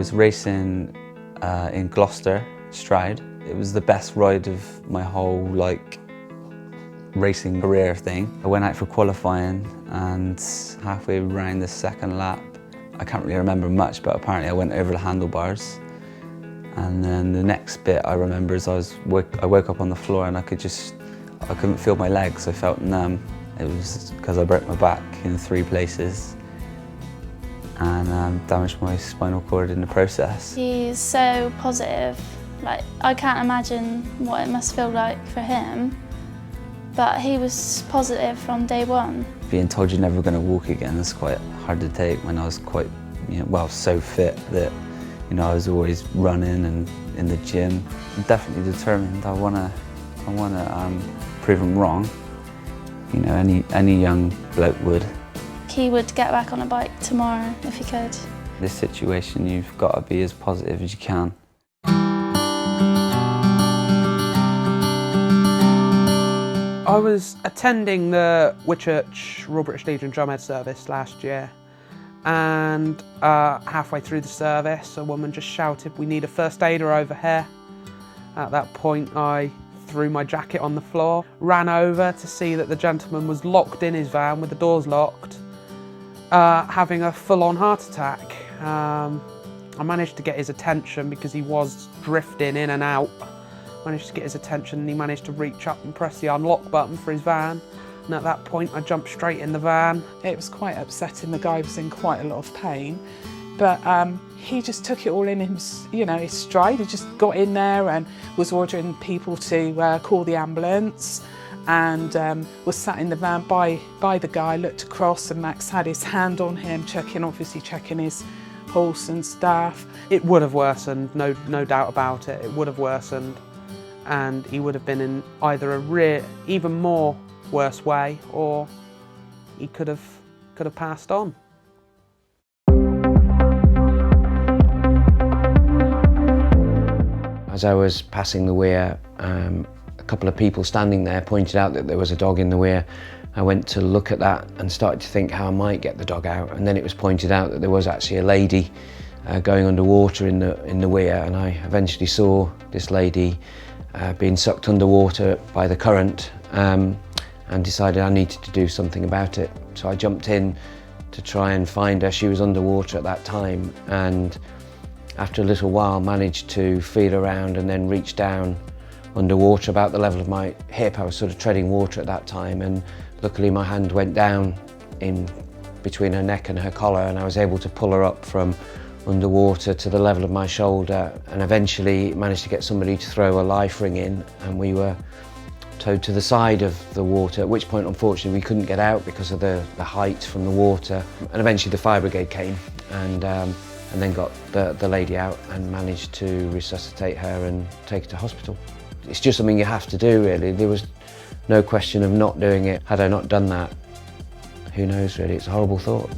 was racing in Gloucester, Stroud. It was the best ride of my whole racing career thing. I went out for qualifying and halfway around the second lap, I can't really remember much, but apparently I went over the handlebars. And then the next bit I remember is I woke up on the floor and I couldn't feel my legs, I felt numb. It was because I broke my back in 3 places and damaged my spinal cord in the process. He's so positive. I can't imagine what it must feel like for him, but he was positive from day one. Being told you're never going to walk again is quite hard to take when I was quite, so fit that, I was always running and in the gym. I'm definitely determined. I want to prove him wrong. Any young bloke would. He would get back on a bike tomorrow if he could. This situation, you've got to be as positive as you can. I was attending the Whitchurch Royal British Legion Drum Head service last year, and halfway through the service a woman just shouted, "We need a first aider over here." At that point I threw my jacket on the floor, ran over to see that the gentleman was locked in his van with the doors locked, having a full-on heart attack. I managed to get his attention because he was drifting in and out. Managed to get his attention and he managed to reach up and press the unlock button for his van. And at that point I jumped straight in the van. It was quite upsetting. The guy was in quite a lot of pain, but he just took it all in his stride. He just got in there and was ordering people to call the ambulance, and was sat in the van by the guy, looked across, and Max had his hand on him, obviously checking his pulse and stuff. It would have worsened, no doubt about it. It would have worsened, and he would have been in either a even more worse way, or he could have passed on. As I was passing the weir, a couple of people standing there pointed out that there was a dog in the weir. I went to look at that and started to think how I might get the dog out, and then it was pointed out that there was actually a lady going underwater in the weir, and I eventually saw this lady being sucked underwater by the current, and decided I needed to do something about it. So I jumped in to try and find her. She was underwater at that time, and after a little while managed to feel around and then reach down underwater about the level of my hip. I was sort of treading water at that time, and luckily my hand went down in between her neck and her collar, and I was able to pull her up from underwater to the level of my shoulder, and eventually managed to get somebody to throw a life ring in, and we were towed to the side of the water, at which point unfortunately we couldn't get out because of the height from the water. And eventually the fire brigade came and then got the lady out and managed to resuscitate her and take her to hospital. It's just something you have to do, really. There was no question of not doing it. Had I not done that, who knows really, it's a horrible thought.